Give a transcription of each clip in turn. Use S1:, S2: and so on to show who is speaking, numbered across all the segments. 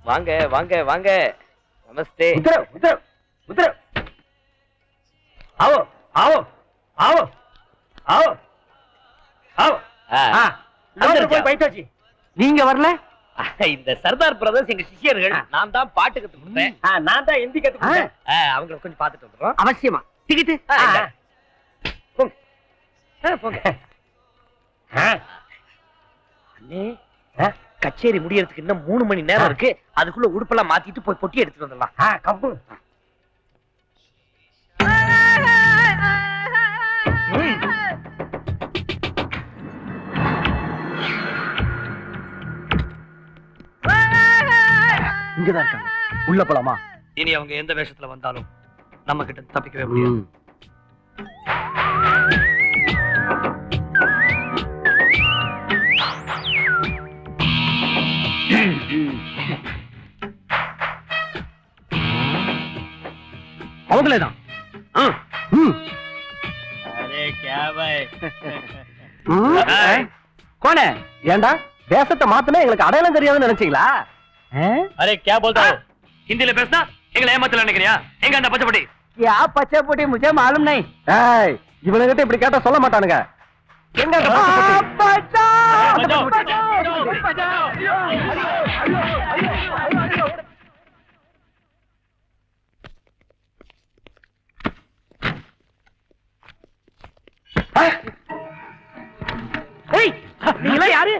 S1: வாங்க வாங்க வாங்க. நமஸ்தே.
S2: உத்தரவு உத்தரவு உத்தரவு. ஆவோ ஆவோ ஆவோ ஆவோ ஆவோ. போய் பைத்தாச்சு. நீங்க வரல?
S1: இந்த சர்தார் பிரதர்ஸ் எங்க சிஷியர்கள். நான் தான் பாட்டு கத்து கொடுத்தேன்.
S2: நான் தான் ஹிந்தி கத்து கொடுத்தேன்.
S1: அவங்களை கொஞ்சம் பார்த்துட்டு வந்துடுறோம்.
S2: அவசியமா. டிக்கெட்டு
S1: போங்க. அண்ணே, கச்சேரி முடியறதுக்கு இன்னும் 3 மணி நேரம் இருக்கு. அதுக்குள்ள உடுப்பெல்லாம் மாத்திட்டு போய் பொட்டி எடுத்துட்டு வந்துடலாம்.
S2: கப்பு. இங்கதான் இருக்காங்க. உள்ள போலாமா?
S1: இனி அவங்க எந்த வேஷத்துல வந்தாலும் நம்ம கிட்ட தப்பிக்கவே முடியாது.
S2: அவங்களேதான். கோனே, ஏண்டா தேசத்தை மாத்தினா எங்களுக்கு அடையாளம் தெரியாதுன்னு நினைச்சீங்களா?
S1: அரே क्या बोलता हो? हिंदी பேசினா எங்களை ஏமாத்தல நினைக்கிறியா? எங்க அந்த பச்சைப்பட்டி?
S2: யா பச்சைப்பட்டி मुझे मालूम नहीं. ஏய், இவனுகிட்ட இப்படி கேட்டா சொல்ல மாட்டானுங்க. எங்க அந்த பச்சைப்பட்டி? ஏய், நீங்க யாரு?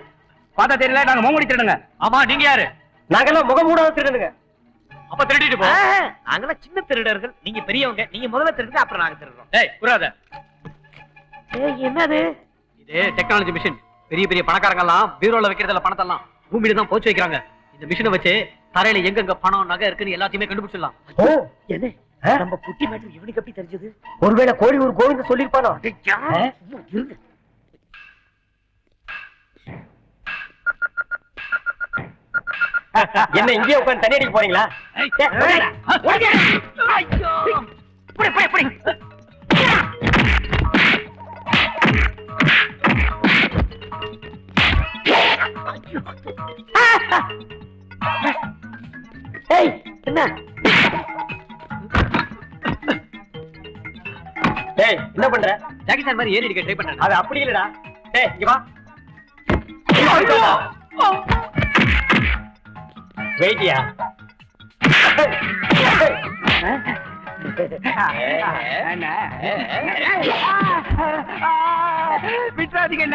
S2: பாத்தா தெரியல, நாங்க முகமூடி திருடுங்க.
S1: ஆமா, நீங்க யாரு?
S2: நாங்கெல்லாம் முகமூடாத திருடுங்க.
S1: அப்ப திருடிட்டு போ. நாங்கெல்லாம் சின்ன திருடர்கள், நீங்க பெரியவங்க. நீங்க முதல்ல திருடுங்க, அப்புறம் நாங்க திருடுறோம். டேய் புராத. ஏய், என்னது இது? Technology machine. பெரிய பெரிய பணக்காரங்க எல்லாம் பீரோல வைக்கிறதுல பணத்தெல்லாம் பூமியில தான் போச்சு வைக்கிறாங்க. இந்த மிஷினை வச்சு தரையில எங்கெங்க பணம் நகை இருக்குன்னு எல்லாத்தையுமே கண்டுபிடிச்சிடலாம்.
S2: ஓ,
S1: என்ன நம்ம புட்டி மேட்டர் இவனுக்கு எப்படி தெரிஞ்சது?
S2: ஒருவேளை கோழி ஒரு கோவிந்த சொல்லிருப்பானோ? என்ன இங்கே உட்கார்ந்து தண்ணி அடிக்க போறீங்களா? என்ன என்ன பண்ற?
S1: ஜாக்கி சார் மாதிரி ஏறி அடிக்க ட்ரை பண்றேன்.
S2: அது அப்படி இல்லடா. டேய் இங்க வா. வெயிட்டியா? விட்டுறாதீங்க.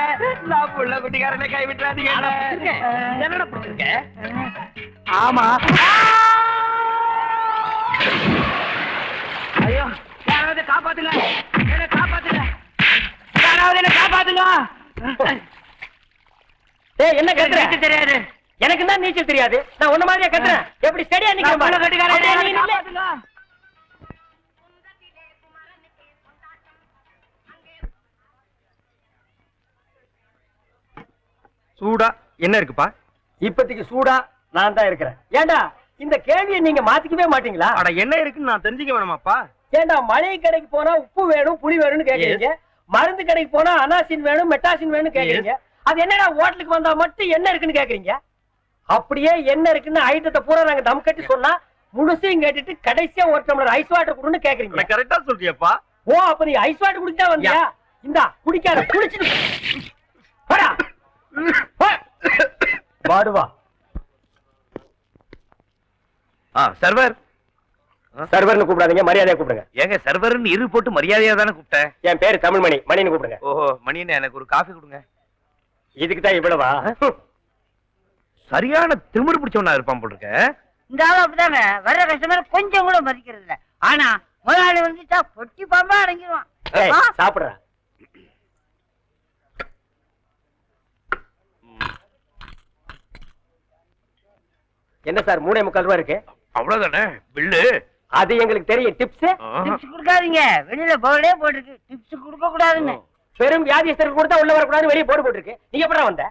S2: நான் புள்ள குட்டிக்காரனை கை விட்டுறாதீங்க.
S1: என்னடா பிடிச்சிருக்க?
S2: ஆமா. ஐயோ, யாராவது காப்பாத்துங்க, என்ன காப்பாத்துங்க, யாராவது என்ன காப்பாத்துங்க. ஏய், என்ன கத்துற? நீச்சல் தெரியாது. எனக்கு தான் நீச்சல் தெரியாது. நான் உன்ன மாதிரியே கத்துறேன். எப்படி ஸ்டடியா நிக்கிறேன் பாரு. சூடா என்ன இருக்குப்பா? இப்போதைக்கு சூடா நான் தான் இருக்கிறேன். ஏண்டா இந்த கேள்வியை நீங்க மாத்திக்கவே மாட்டீங்களா?
S3: அட என்ன இருக்குன்னு நான் தெரிஞ்சுக்க வேணுமாப்பா?
S2: ஏண்டா மளிகை கடைக்கு போனா உப்பு வேணும் புளி வேணும்னு கேக்குறீங்க, மருந்து கடைக்கு போனா அனாசின் வேணும் மெட்டாசின் வேணும் கேக்குறீங்க. அது என்னடா ஹோட்டலுக்கு வந்தா மட்டும் என்ன இருக்குன்னு கேக்குறீங்க? அப்படியே என்ன இருக்குன்னு ஐட்டத்தை பூரா நாங்க தம் கட்டி சொன்னா முழுசையும் கேட்டுட்டு கடைசியா ஒரு டம்ளர் ஐஸ் வாட்டர் குடுன்னு கேக்குறீங்க.
S3: கரெக்டா சொல்றியப்பா.
S2: ஓ, அப்ப நீ ஐஸ் வாட்டர் குடிச்சா வந்தியா? இந்தா குடிக்காத, குடிச்சிட்டு போடா. வாடுவா.
S3: சர்வர்
S2: சர்வர்னு கூப்பிடாதீங்க, மரியாதையா கூப்பிடுங்க.
S3: ஏங்க சர்வர்னு இரு போட்டு மரியாதையா தானே கூப்பிட்டேன்.
S2: என் பேரு தமிழ்மணி, மணின்னு கூப்பிடுங்க.
S3: ஓஹோ, மணின்னு எனக்கு ஒரு காஃபி கொடுங்க.
S2: இதுக்கு தான் இவ்வளவா?
S3: சரியான திமிரு பிடிச்சவனா இருப்பான் போல் இருக்க.
S4: இந்த ஆளு அப்படிதாங்க, வர்ற கஸ்டமர் கொஞ்சம் கூட மதிக்கிறது இல்ல. ஆனா முதலாளி வந்துட்டா பொட்டி பாம்பா அடங்கிடுவான்.
S2: சாப்பிடுற என்ன சார் 3.25 ரூபா இருக்கு?
S3: அவ்வளவுதானே பில்லு?
S2: அது எங்களுக்கு தெரியும். டிப்ஸ்
S4: டிப்ஸ் கொடுக்காதீங்க, வெளியில போர்டே போட்டுருக்கு டிப்ஸ் கொடுக்க கூடாதுன்னு.
S2: பெரும் வியாதிஸ்தருக்கு கொடுத்தா உள்ள வரக்கூடாது வெளியே போர்டு போட்டுருக்கு. நீங்க எப்படா வந்த?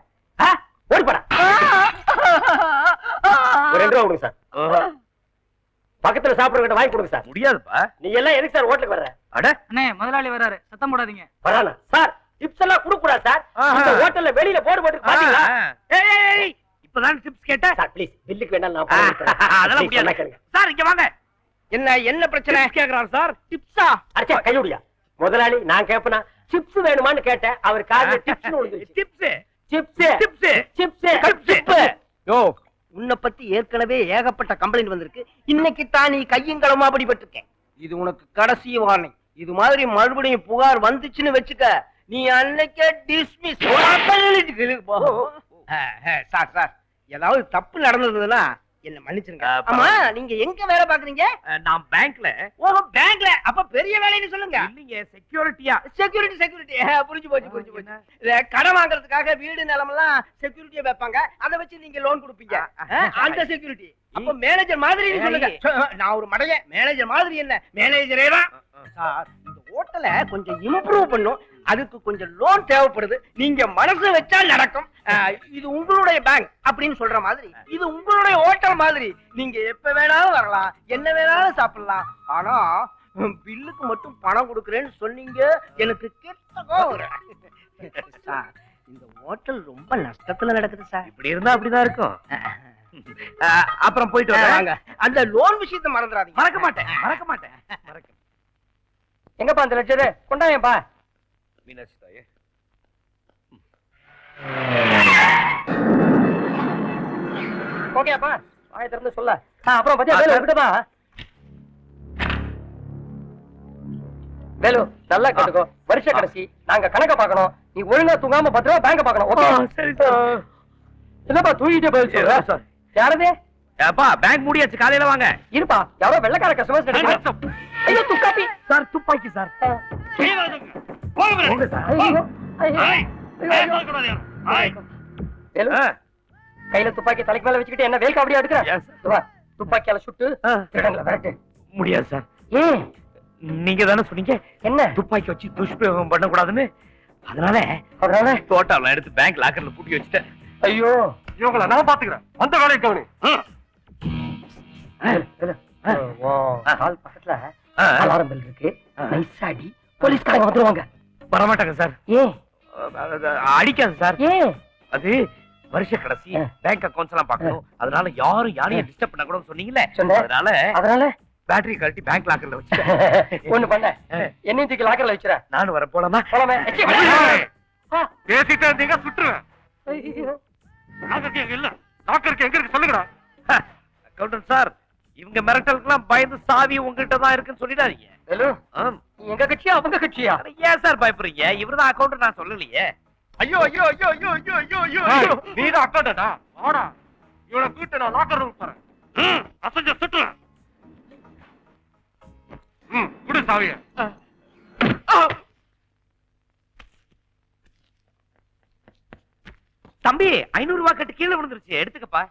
S2: ஓடி போடா. ஒரு 2 ரூபா கொடுங்க சார். பக்கத்துல சாப்பிடுறவங்க வாங்கி கொடுங்க சார்.
S3: முடியாதுப்பா.
S2: நீங்க எல்லாம் எதுக்கு சார் ஹோட்டலுக்கு வர்ற?
S3: அட
S4: அண்ணே, முதலாளி வராரு, சத்தம் போடாதீங்க.
S2: வரானா சார்? டிப்ஸ் எல்லாம் கொடுக்க கூடாது சார். இந்த ஹோட்டல்ல வெளியில போர்டு போட்டு பாத்தீங்களா?
S3: இப்பதான் டிப்ஸ் கேட்டேன்.
S2: சார் ப்ளீஸ் பில்லுக்கு வேண்டாம் நான் பணம் கொடுக்குறேன்.
S3: அதெல்லாம்
S2: Please,
S3: முடியாது.
S2: சொன்னா கேளுங்க.
S3: சார் இங்க வாங்க. என்ன பிரச்சனை கேக்குறாரு சார்? டிப்ஸா?
S2: அச்சா கையோடியா முதலாளி நான் கேப்பனா சிப்ஸ் வேணுமான்னு கேட்டேன். அவர் காதுல டிப்ஸ் விழுந்துருச்சு.
S3: Tips
S2: chips
S3: tips
S2: chips chips.
S5: யோ உன்னை பத்தி ஏற்கனவே ஏகப்பட்ட கம்ப்ளைண்ட் வந்திருக்கு. இன்னைக்கு தான் நீ கையங்களமா அடிபட்டிருக்கேன். இது உனக்கு கடைசி வார்னிங். இது மாதிரி மறுபடியும் புகார் வந்துச்சுன்னு வச்சுக்க, நீ அன்னைக்கே டிஸ்மிஸ். சார் சார் ஏதாவது தப்பு நடந்ததுன்னா என்ன மன்னிச்சிருங்க. ஆமா நீங்க எங்க வேலை பாக்குறீங்க?
S3: நான் பேங்க்ல.
S5: ஓஹோ பேங்க்ல. அப்ப பெரிய வேலைன்னு சொல்லுங்க.
S3: இல்லைங்க, செக்யூரிட்டியா.
S5: செக்யூரிட்டி புரிஞ்சு போச்சு. கடன் வாங்குறதுக்காக வீடு நிலமெல்லாம் செக்யூரிட்டியா வைப்பாங்க. அதை வச்சு நீங்க லோன் கொடுப்பீங்க. அந்த செக்யூரிட்டி அப்ப மேனேஜர் மாதிரி சொல்லுங்க. நான் ஒரு மடைய மேனேஜர் மாதிரி என்ன மேனேஜரே தான் சார். இந்த ஹோட்டலை கொஞ்சம் இம்ப்ரூவ் பண்ணும். அதுக்கு கொஞ்சம் லோன் தேவைப்படுது. நீங்க மனசு வச்சா நடக்கும். இது உங்களுடைய பேங்க் அப்படின்னு சொல்ற மாதிரி இது உங்களுடைய ஹோட்டல் மாதிரி. நீங்க எப்ப வேணாலும் வரலாம், என்ன வேணாலும் சாப்பிடலாம். ஆனா பில்லுக்கு மட்டும் பணம் கொடுக்கறேன்னு சொன்னீங்க. எனக்கு கெட்ட கோவம் சார். இந்த ஹோட்டல் ரொம்ப நஷ்டத்துல நடக்குது சார்.
S3: இப்படி இருந்தா அப்படிதான் இருக்கும். அப்புறம் போயிட்டு
S5: வாங்க. அந்த லோன் விஷயத்தை மறந்துடாதீங்க.
S3: மறக்க மாட்டேன்.
S2: எங்கப்பா அந்த லட்சரு கொண்டாயப்பா.
S3: மீனாட்சி தாயே.
S2: ஓகேப்பா வாயை திறந்து சொல்ல. அப்புறம் பத்தியா வேலு விட்டுப்பா. வேலு நல்லா கேட்டுக்கோ. வருஷ கடைசி நாங்க கணக்க பாக்கணும். நீ ஒழுங்கா தூங்காம பத்திரமா பேங்க பாக்கணும். ஓகே
S3: சரி சார்.
S2: என்னப்பா தூங்கிட்டே பதில் சொல்ற?
S3: சார்.
S2: யாரது?
S3: அப்பா பேங்க் மூடியாச்சு, காலையில வாங்க.
S2: இருப்பா யாரோ வெள்ளக்கார கஸ்டமர்ஸ் நினைக்கிறேன். ஐயோ துப்பாக்கி.
S3: சார் துப்பாக்கி சார். போங்க சார்.
S2: வேலு கையில துப்பாக்கி தலைக்கு மேல வச்சுக்கிட்டு என்ன வேல் காவடியா எடுக்கிற? துப்பாக்கியால சுட்டு திருடங்கள விரட்டு.
S3: முடியாது சார்.
S2: ஏன்?
S3: நீங்க தானே சொன்னீங்க
S2: என்ன
S3: துப்பாக்கி வச்சு துஷ்பிரயோகம் பண்ண கூடாதுன்னு. அதனால தோட்டால எடுத்து பேங்க் லாக்கர்ல பூட்டி வச்சுட்டேன்.
S2: ஐயோ
S3: இவங்கள நான் பாத்துக்கிறேன். அந்த வேலையை கவனி.
S2: கால் பக்கத்துல அலாரம் பெல் இருக்கு. நைஸாடி போலீஸ்காரங்க வந்துருவாங்க.
S3: வரமாட்டாங்க சார்.
S2: ஏன்?
S3: அடிக்காது சார்.
S2: ஏன்?
S3: அது வருஷ கடைசி பேங்க் அக்கவுண்ட்ஸ் எல்லாம் பார்க்கணும். அதனால யாரையும் டிஸ்டர்ப் பண்ண கூடாதுன்னு சொன்னீங்கல்ல.
S2: அதனால
S3: பேட்டரி கழட்டி பேங்க் லாக்கர்ல வச்சுட்டேன்.
S2: ஒண்ணு பண்ண என்னையும் தூக்கி லாக்கர்ல வச்சுற.
S3: நானும் வர போலாமா?
S2: போலாமே.
S3: பேசிட்டு இருந்தீங்க சுட்டுருவேன். இல்ல லாக்கருக்கு எங்க இருக்கு சொல்லுங்கடா. அக்கவுண்டன்ட் சார், இவங்க மிரட்டலுக்குலாம் பயந்து சாவி உங்ககிட்ட தான் இருக்குன்னு சொல்லிடாதீங்க.
S2: ஹலோ நீ எங்க கட்சியா அவங்க கட்சியா?
S3: ஏன் சார் பயப்படுறீங்க? இவர்தான் அக்கவுண்டன்ட், நான் சொல்லலையே. ஐயோ நீதான் அக்கவுண்டன்டா? வாடா இவனை கூட்டு நான் லாக்கர் ரூம் போறேன். அசஞ்ச சுட்டுறேன். குடு சாவிய. தம்பி 500 ரூபாய் கட்டு கீழே விழுந்துருச்சு, எடுத்துக்கப்பா.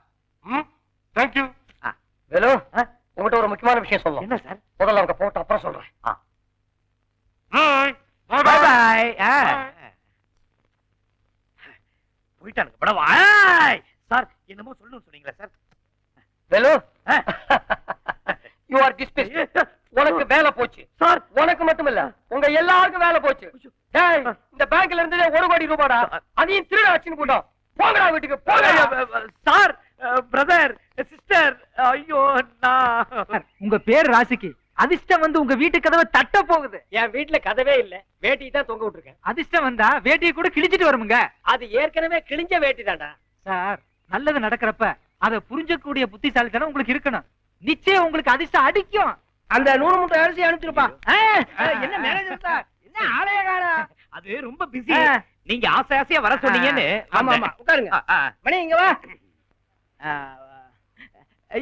S3: தேங்க்யூ.
S2: ஹலோ உங்ககிட்ட ஒரு முக்கியமான விஷயம் சொல்லணும்.
S3: என்ன சார்?
S2: முதல்ல அவங்க போட்டு அப்புறம் சொல்றேன்.
S3: Bye bye. போயிட்டானுங்க படவா. சார் என்னமோ சொல்லணும்னு சொன்னீங்களா sir?
S2: Hello you are dismissed. உனக்கு வேலை போச்சு சார். உனக்கு மட்டும் இல்ல உங்க எல்லாருக்கும் வேலை போச்சு. டேய் இந்த பேங்க்ல இருந்து 1 கோடி ரூபாடா, அதையும் திருட வச்சுன்னு போட்டோம். போங்கடா வீட்டுக்கு போங்க.
S3: சார் பிரதர் சிஸ்டர், ஐயோ நான்
S1: உங்க பேர் ராசிக்கு அதிர்ஷ்டம் வந்து உங்க வீட்டு கதவை தட்ட போகுது.
S2: என் வீட்டுல கதவே இல்ல, வேட்டி தான் தொங்க விட்டுருக்கேன்.
S1: அதிர்ஷ்டம் வந்தா வேட்டியை கூட கிழிச்சிட்டு வருமுங்க.
S2: அது ஏற்கனவே கிழிஞ்ச வேட்டி தான்டா.
S1: சார் நல்லது நடக்கிறப்ப அதை புரிஞ்சக்கூடிய புத்திசாலித்தனம் உங்களுக்கு இருக்கணும். நிச்சயம் உங்களுக்கு அதிர்ஷ்டம் அடிக்கும்.
S5: அந்த 100 மூட்டை அரிசி அனுப்பிச்சிருப்பா. என்ன மேனேஜர் சார், என்ன ஆலய காரா?
S3: அது ரொம்ப பிஸி. நீங்க ஆசையா வர சொன்னீங்கன்னு.
S5: ஆமா உட்காருங்க. மணி இங்க வா.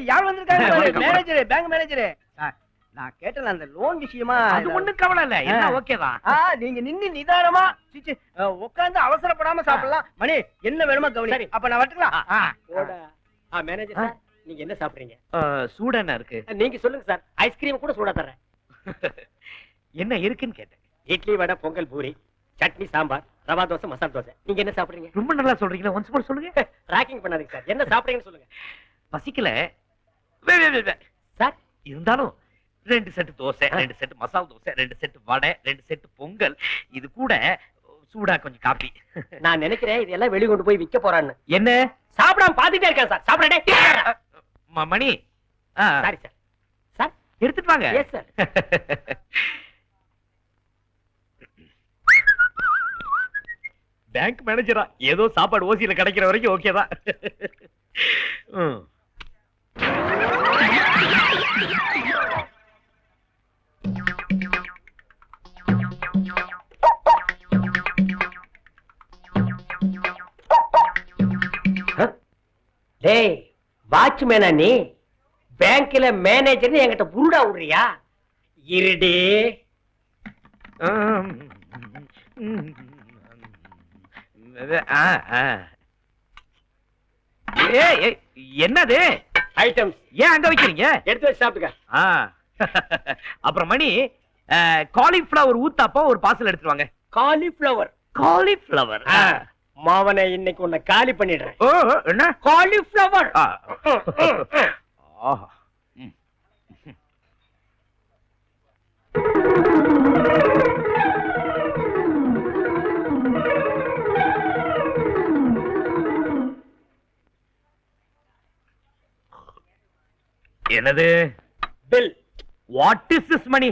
S5: யார் வந்திருக்காங்க? Manager, bank manager. நான் கேட்டல அந்த லோன் விஷயமா.
S3: அது ஒண்ணும் கவலை இல்ல, எல்லாம் ஓகே தான்.
S5: நீங்க நின்னு நிதானமா உட்கார்ந்து அவசரப்படாம சாப்பிடலாம். மணி என்ன வேணுமா கவனி. அப்ப நான் வரட்டுங்களா?
S2: மேனேஜர் சார் நீங்க என்ன சாப்பிடுறீங்க?
S3: சூடான இருக்கு.
S2: நீங்க சொல்லுங்க சார், ஐஸ்கிரீம் கூட சூடா தர்றேன்.
S3: என்ன இருக்குன்னு கேட்டேன்.
S2: இட்லி வடை பொங்கல் பூரி சட்னி சாம்பார் ரவா தோசை மசாலா தோசை. நீங்க என்ன சாப்பிடுறீங்க?
S3: ரொம்ப நல்லா சொல்றீங்களா, ஒன்ஸ் மோர் சொல்லுங்க.
S2: ராக்கிங் பண்ணாதீங்க சார், என்ன சாப்பிடுறீங்கன்னு சொல்லுங்க.
S3: பசிக்கல
S2: சார்.
S3: இருந்தாலும் 2 set dosa, 2 set masala dosa, 2 set vada, 2 set pongal, இது கூட சூடா கொஞ்சம் காப்பி.
S2: நான் நினைக்கிறேன் இதெல்லாம் வெளிய கொண்டு போய் விக்க போறான்னு.
S3: என்ன
S2: சாப்பிடாம பாத்துட்டே இருக்கேன் சார். சாப்பிடடே.
S3: மணி?
S2: Sorry sir. சார்
S3: எடுத்துட்டு வாங்க.
S2: Yes sir.
S3: பேங்க் மேனேஜரா ஏதோ சாப்பாடு ஓசியில கிடைக்கிற வரைக்கும் ஓகே தான்.
S2: டேய் வாட்ச்மேனா நீ? பேங்க்ல மேனேஜர்னு என்கிட்ட புருடா விடுறியா? இருடே.
S3: என்னது
S2: ஐட்டம்ஸ்
S3: ஏன் அங்க வைக்கிறீங்க?
S2: எடுத்து வச்சு சாப்பிட்டுக்க.
S3: அப்புறம் மணி காலிஃபிளவர் ஊத்தாப்பம் ஒரு பார்சல் எடுத்துட்டு வாங்க.
S2: காலிஃபிளவர்.
S3: காலிஃபிளவர்
S2: மாவனை இன்னைக்கு உன்னை காலி பண்ணிடுறேன்.
S3: என்ன
S2: காலிஃபிளவர்.
S3: என்னது
S2: bill?
S3: What is this money?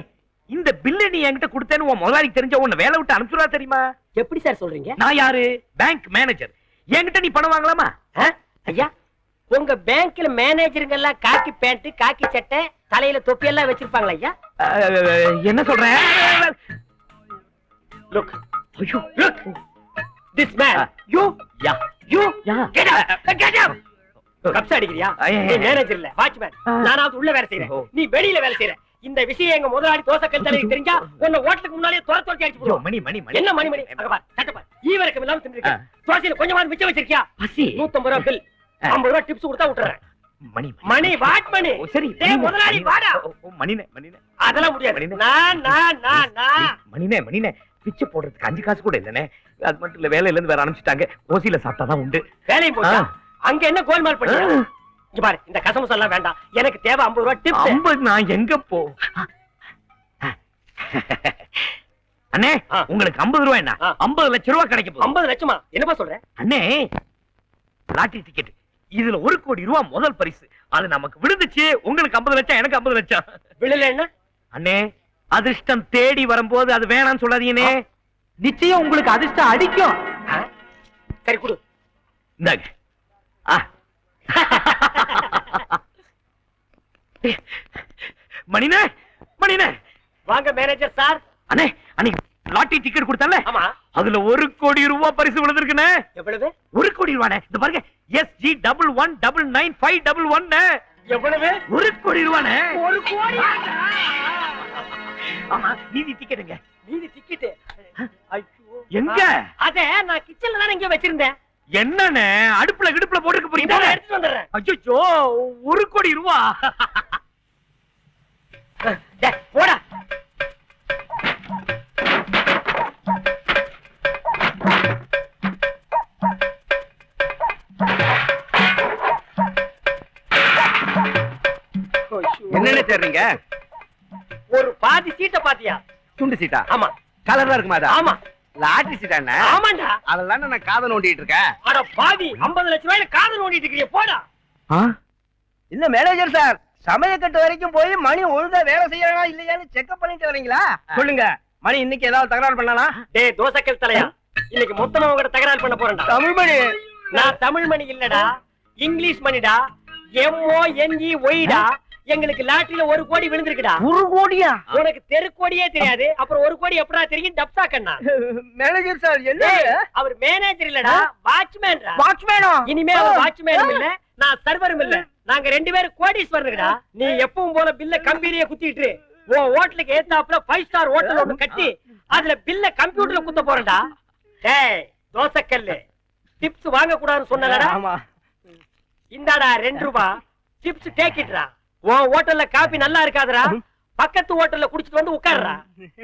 S3: இந்த பில்ல நீ என்கிட்ட கொடுத்தேன்னு உன் முதலாளி தெரிஞ்ச உன்னை வேலை விட்டு அனுப்பிச்சுடா தெரியுமா?
S2: எப்படி சார் சொல்றீங்க?
S3: நான் யாரு? Bank manager. என்கிட்ட நீ பணம் வாங்கலாமா?
S2: ஐயா உங்க பேங்க்ல மேனேஜருங்க எல்லாம் காக்கி பேண்ட், காக்கி சட்டை, தலையில தொப்பி எல்லாம் வச்சிருப்பாங்களா ஐயா?
S3: என்ன சொல்றேன்?
S2: Look look this man. You
S3: ya
S2: you
S3: ya
S2: get up. கப்ஸ் அடிக்கிறியா? நீ மேனேஜர் இல்ல, வாட்ச்மேன். நானாவது உள்ள வேலை செய்றேன், நீ வெளியில வேலை செய்ற. இந்த விஷயம் எங்க முதலாளி தோசைக்கல் தலைக்கு தெரிஞ்சா உன்னை ஹோட்டலுக்கு முன்னாலே துரத்தி அடிச்சு போடுவோம்.
S3: மணி மணி மணி
S2: என்ன மணி மணி? அங்க பாரு, சட்டை பாரு. ஈவரக்கம் இல்லாம தின்னுருக்க. தோசையில கொஞ்சமாவது மிச்சம் வச்சிருக்கியா?
S3: பசி.
S2: 150 ரூபாய் பில், 50 ரூபாய் டிப்ஸ் கொடுத்தா விட்டுறேன்.
S3: மணி
S2: மணி வாட் மணி?
S3: சரி
S2: டேய் முதலாளி வாடா.
S3: மணினே மணினே
S2: அதெல்லாம் முடியாது. நான்
S3: மணினே மணினே பிச்சை போடுறதுக்கு 5 காசு கூட இல்லனே. அது மட்டும் இல்ல, வேலையில இருந்து வேற அனுப்பிச்சிட்டாங்க. ஓசியில சாப்பிட்டாதான் உண்டு.
S2: வேலையை போச்சா? அங்க என்ன கோல்மால் பண்ணியா? இங்க பாரு, இந்த கசமசம் எல்லாம் வேண்டாம். எனக்கு தேவை 50 ரூபாய் டிப்ஸ்.
S3: 50 நான் எங்க போ? அண்ணே உங்களுக்கு 50 ரூபாய் என்ன? 50 லட்சம் ரூபாய் கிடைக்க போகுது.
S2: 50 லட்சமா? என்னப்பா சொல்ற?
S3: அண்ணே லாட்டரி டிக்கெட், இதுல 1 கோடி ரூபாய் முதல் பரிசு. அது நமக்கு விழுந்துச்சு. உங்களுக்கு 50 லட்சம், எனக்கு 50 லட்சம்.
S2: விழல என்ன?
S3: அண்ணே அதிர்ஷ்டம் தேடி வரும்போது அது வேணாம்னு சொல்லாதீங்கனே. நிச்சயம் உங்களுக்கு அதிர்ஷ்டம் அடிக்கும்.
S2: சரி கொடு.
S3: இந்தாங்க. மணினே மணினே
S2: வாங்க மேனேஜர் சார்.
S3: அண்ணே அன்னைக்கு லாட்டரி டிக்கெட் கொடுத்தல,
S2: ஆமா,
S3: அதுல 1 கோடி ரூபாய் பரிசு விழுந்திருக்குனே.
S2: எவ்வளவு?
S3: 1 கோடி ரூபாய். இந்த பாருங்க, SG1199511.
S2: எவ்வளவு?
S3: 1 கோடி ரூபாய்.
S2: 1 கோடி.
S3: ஆமா, மீதி டிக்கெட்டுங்க.
S2: மீதி டிக்கெட் ஐயோ
S3: எங்க?
S2: அத நான் கிச்சன்ல தான் இங்க வச்சிருந்தேன்.
S3: என்னண்ணே அடுப்புல கிடுப்புல போட்டுக்க போறீங்க?
S2: இத எடுத்து வந்துறேன்.
S3: அச்சோ 1 கோடி ரூபாய்.
S2: டேய் போடா.
S5: என்னன்னு தேடுறீங்க?
S2: ஒரு பாதி சீட்டை பாத்தியா?
S5: துண்டு சீட்டா?
S2: ஆமா.
S5: கலரா இருக்குமா? அது
S2: ஆமா.
S5: லாட்டரி சீட்டா என்ன?
S2: ஆமாண்டா.
S5: அதெல்லாம் நான் காதல் நோண்டிட்டு இருக்கேன்.
S2: அட பாவி, 50 லட்சம் ரூபாயில காதல் நோண்டிட்டு இருக்கீங்க. போடா.
S5: இல்ல மேனேஜர் சார், சமயக்கட்டு வரைக்கும் போய் மணி ஒழுங்கா வேலை செய்யறானா இல்லையான்னு செக்அப் பண்ணிட்டு வரீங்களா? சொல்லுங்க, மணி இன்னைக்கு ஏதாவது தகராறு பண்ணானா?
S2: டேய் தோசைக்கல் தலையா, இன்னைக்கு மொத்தமா உங்ககிட்ட தகராறு பண்ண போறேன்டா.
S5: தமிழ் மணி?
S2: நான் தமிழ் மணி இல்லடா, இங்கிலீஷ் மணிடா. MONEYடா. எங்களுக்கு லாட்டரியில 1 கோடி விழுந்திருக்குடா.
S5: 1 கோடியா?
S2: உனக்கு தெருக்கோடியே தெரியாது, அப்புறம் 1 கோடி எப்படா தெரியும்? டப்சா கண்ணா.
S5: மேனேஜர் சார் என்ன?
S2: அவர் மேனேஜர் இல்லடா, வாட்ச்மேன்டா.
S5: வாட்ச்மேனா?
S2: இனிமே அவர் வாட்ச்மேனும் இல்ல, நான் சர்வரும் இல்ல. நாங்க 2 பேரும் கோடீஸ்வரனுங்கடா. நீ எப்பவும் போல பில்ல கம்பீரிய குத்திட்டு உன் ஹோட்டலுக்கு ஏத்தாப்புல 5 ஸ்டார் ஹோட்டல் ஒண்ணு கட்டி அதுல பில்ல கம்ப்யூட்டர்ல குத்த போறடா. டேய் தோசைக்கல்லு, டிப்ஸ் வாங்க கூடாதுன்னு சொன்னலடா.
S5: ஆமா.
S2: இந்தாடா 2 ரூபாய் டிப்ஸ் டேக்கிட்ரா. உன் ஹோட்டல்ல காபி நல்லா இருக்காதுடா, பக்கத்து ஹோட்டல்ல குடிச்சிட்டு வந்து உட்கார்றா.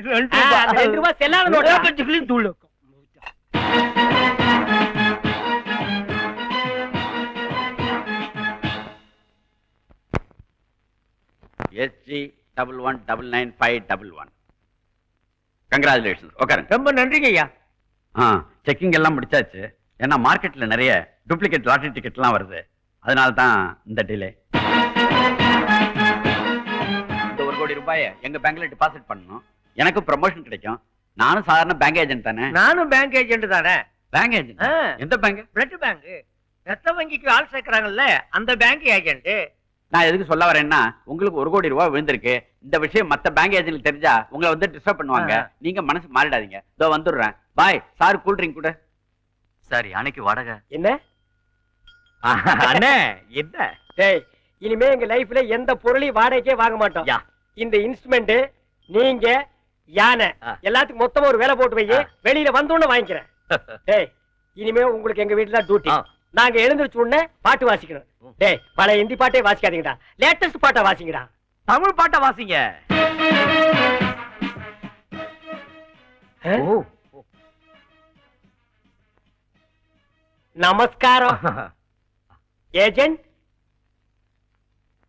S2: 2 ரூபாய் செல்லாத நோட்டு
S5: தூள்.
S6: SG1199511. கங்க்ராச்சுலேஷன். உட்காருங்க.
S3: ரொம்ப நன்றிங்க ஐயா.
S6: செக்கிங் எல்லாம் முடிச்சாச்சு. ஏன்னா மார்க்கெட்ல நிறைய டூப்ளிகேட் லாட்டரி டிக்கெட்லாம் வருது. அதனால தான் இந்த டிலே. இந்த 1 கோடி ரூபாயை எங்க பேங்க்ல டெபாசிட் பண்ணணும். எனக்கு ப்ரமோஷன் கிடைக்கும். நானும் சாதாரண பேங்க் ஏஜென்ட் தானே.
S3: நானும் பேங்க் ஏஜென்ட் தானே.
S6: Bank agent? எந்த பேங்க்?
S3: Blood bank. ரத்த வங்கிக்கு ஆள் சேர்க்கறாங்கல்ல, அந்த பேங்க் ஏஜென்ட்.
S6: நான் எதுக்கு சொல்ல வரேன்னா, உங்களுக்கு 1 கோடி ரூபாய் விழுந்திருக்கு. இந்த விஷயம் மத்த பேங்க் ஏஜென்ட் தெரிஞ்சா உங்களை வந்து டிஸ்டர்ப் பண்ணுவாங்க. நீங்க மனசு மாறிடாதீங்க. இதோ வந்துடுறேன். பாய். சார் கூல் ட்ரிங்க் கூட.
S1: சரி, அன்னைக்கு வாடகை
S2: என்ன
S3: அண்ணே என்ன?
S2: டேய், இனிமே எங்க லைஃப்ல எந்த பொருளையும் வாடகைக்கே வாங்க மாட்டோம்.
S3: யா.
S2: இந்த இன்ஸ்ட்ருமெண்ட் நீங்க யானை எல்லாத்துக்கும் மொத்தமா ஒரு வேலை போட்டு வை. வெளியில வந்தோன்னு வாங்கிக்கிறேன். டேய், இனிமே உங்களுக்கு எங்க வீட்டுல டியூட்டி. நாங்க எழுந்திருச்ச உடனே பாட்டு வாசிக்கணும். டேய், பழைய ஹிந்தி பாட்டே வாசிக்காதீங்கடா, லேட்டஸ்ட் பாட்டா வாசிங்கடா.
S3: தமிழ் பாட்டை வாசிங்க.
S2: நமஸ்காரம். ஏஜென்ட்?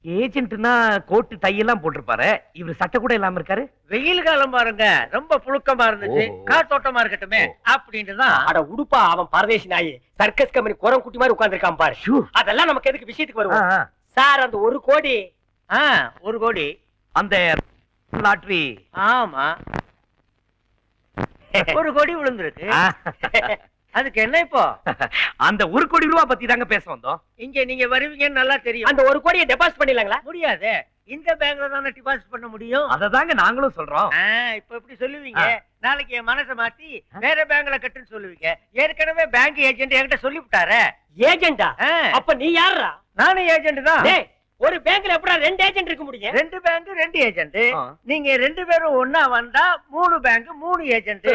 S3: ஏஜென்ட்னா கோட்டு டை எல்லாம் போட்டிருப்பாரு. இவர் சட்டை கூட இல்லாம இருக்காரு. வெயில் காலம் பாருங்க, ரொம்ப புழுக்கமா இருந்துச்சு. காத்தோட்டமா இருக்கட்டுமே அப்படின்ட்டு தான்.
S2: அட உடுப்பா, அவன் பரதேசி நாயி. சர்க்கஸ் கம்பெனி குரம் குட்டி மாதிரி உட்கார்ந்திருக்கான் பாரு. அதெல்லாம் நமக்கு எதுக்கு, விஷயத்துக்கு வருவோம். சார், அந்த 1 கோடி.
S3: 1 கோடி அந்த லாட்டரி. ஆமா, 1 கோடி விழுந்திருக்கு. அதுக்கு என்ன இப்போ? அந்த 1 கோடி ரூபாய் பத்தி தாங்க பேச வந்தோம். இங்க நீங்க வருவீங்கன்னு நல்லா தெரியும்.
S2: அந்த 1 கோடியை டெபாசிட் பண்ணிடலாங்களா?
S3: முடியாது. இந்த பேங்க்ல தானே டெபாசிட் பண்ண முடியும். அததாங்க நாங்களும் சொல்றோம். இப்ப எப்படி சொல்லுவீங்க? நாளைக்கு என் மனசை மாத்தி வேற பேங்க்ல கட்டுன்னு சொல்லுவீங்க. ஏற்கனவே பேங்க் ஏஜென்ட் என்கிட்ட சொல்லி விட்டாரு.
S2: ஏஜென்டா? அப்ப நீ யாரா?
S3: நானும் ஏஜென்ட் தான்.
S2: ஒரு பேங்க்ல எப்படா 2 ஏஜென்ட் இருக்க முடியும்?
S3: 2 பேங்க் 2 ஏஜென்ட். நீங்க 2 பேரும் ஒண்ணா வந்தா 3 பேங்க் 3 ஏஜென்ட்.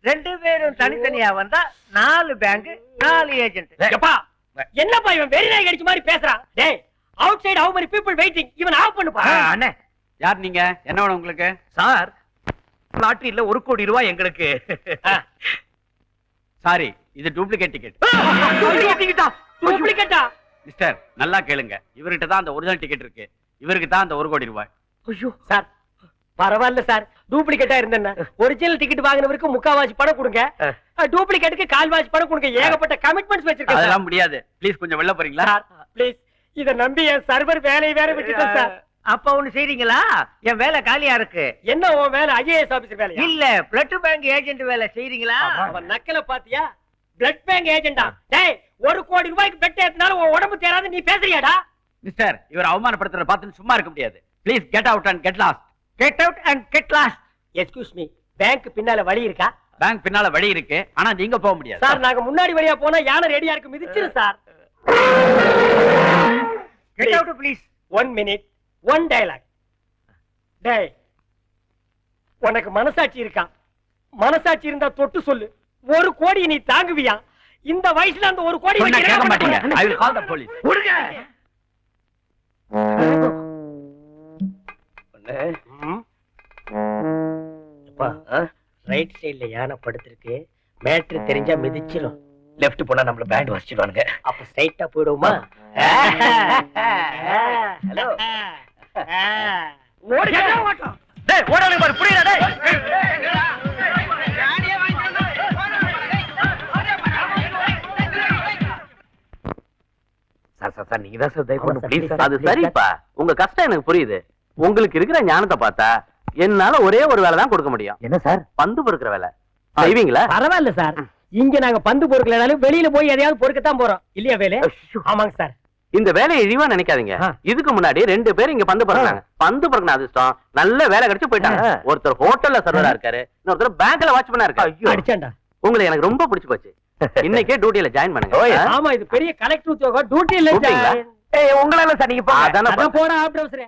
S3: 2 பேரும் தனித்தனியா வந்தா 4 பேங்க் 4 ஏஜென்ட்.
S2: எப்பா, என்னப்பா இவன் வெறி நாய் கடிச்ச மாதிரி பேசுறான்? டேய், out side how many people waiting? இவன் ஆஃப் பண்ணுப்பா.
S3: அண்ணே,
S6: யார் நீங்க? என்ன வேணும் உங்களுக்கு?
S3: சார், லாட்டரியில 1 கோடி ரூபாய் எங்களுக்கு.
S6: சாரி, இது டூப்ளிகேட் டிக்கெட்.
S2: டூப்ளிகேட்டா?
S6: மிஸ்டர், நல்லா கேளுங்க. இவர்கிட்ட தான் அந்த ஒரிஜினல் டிக்கெட் இருக்கு. இவருக்கு தான் அந்த 1 கோடி ரூபாய்.
S2: ஐயோ சார், பரவாயில்ல சார். டூப்ளிகேட்டா இருந்தேன்னா ஒரிஜினல் டிக்கெட் வாங்கினவருக்கு 3/4 பணம் கொடுங்க, டூப்ளிகேட்டுக்கு 1/4 பணம் கொடுங்க. ஏகப்பட்ட கமிட்மெண்ட்ஸ் வச்சிருக்கேன்.
S6: அதெல்லாம் முடியாது. ப்ளீஸ் கொஞ்சம் வெளில போறீங்களா?
S2: சார் ப்ளீஸ், இத நம்பி என் சர்வர் வேலையை வேற விட்டுட்டேன் சார்.
S3: அப்ப ஒண்ணு செய்றீங்களா? என் வேலை காலியா இருக்கு.
S2: என்ன உன் வேலை? ஐஏஎஸ் ஆபீசர் வேலையா?
S3: இல்ல, பிளட் பேங்க் ஏஜென்ட் வேலை செய்றீங்களா?
S2: அவன் நக்கல பாத்தியா? பிளட் பேங்க் ஏஜென்டா? டேய், 1 கோடி ரூபாய்க்கு பெட் ஏத்துனாலும் உன் உடம்பு தேராது, நீ பேசுறியாடா?
S6: மிஸ்டர், இவர் அவமானப்படுத்துறத பார்த்து சும்மா இருக்க முடியாது. Please get out and get lost.
S3: Get out and get lost.
S2: Excuse me, bank பின்னால வழி இருக்கா?
S6: பேங்க் பின்னால வழி இருக்கு, ஆனா நீங்க போக முடியாது.
S2: சார், நாங்க முன்னாடி வழியா போனா யானை ரெடியா இருக்கு, மிதிச்சிரு sir.
S3: Get out please.
S2: 1 minute, 1 dialogue. டேய், உனக்கு மனசாட்சி இருக்கா? மனசாட்சி இருந்தா தொட்டு சொல்லு. 1 கோடி நீ தாங்குவியா? இந்த வயசுல அந்த 1 கோடி
S6: சொன்னா கேட்க மாட்டீங்க. I will call the police.
S3: விடுங்க.
S2: ரைட் சைடுல யானை படுத்திருக்கு. மேட்ரு தெரிஞ்சா மிதிச்சிடும்.
S3: லெஃப்ட் போனா நம்மள பேண்ட் வாசிடுவானுங்க.
S2: அப்ப ஸ்ட்ரைட்டா போயிடுவோமா? ஹலோ,
S3: டேய், ஓடாதே பாரு, புரியல டேய். சார் நீங்க தான் சார் தயவு பண்ணு ப்ளீஸ் சார்.
S1: அது சரிப்பா, உங்க கஷ்டம் எனக்கு புரியுது. உங்களுக்கு இருக்கிற ஞானத்தை பார்த்தா என்னால ஒரே ஒரு வேலை தான் கொடுக்க முடியும்.
S3: என்ன சார்?
S1: பந்து பொறுக்கிற வேலை செய்வீங்களா?
S2: பரவாயில்ல சார். இங்க நாங்க பந்து பொறுக்கலனாலும் வெளியில போய் எதையாவது பொறுக்கத்தான் போறோம் இல்லையா வேலை? ஆமாங்க சார்.
S1: இந்த வேலையை இழிவா நினைக்காதீங்க. இதுக்கு முன்னாடி 2 பேர் இங்க பந்து பொறுக்கினாங்க. பந்து பொறுக்கின அதிர்ஷ்டம் நல்ல வேலை கிடைச்சு போயிட்டாங்க. ஒருத்தர் ஹோட்டல்ல சர்வரா இருக்காரு, இன்னொருத்தர் பேங்க்ல வாட்ச்மேனா இருக்காரு.
S2: அடிச்சாண்டா.
S1: உங்களை எனக்கு ரொம்ப பிடிச்சு போச்சு. இன்னைக்கே டியூட்டில ஜாயின் பண்ணுங்க.
S2: ஆமா, இது பெரிய கலெக்டர் உத்தியோகம். டியூட்டி இல்ல.
S1: உங்களால சார் நீங்க
S2: போடா ஆப்டவுசரே.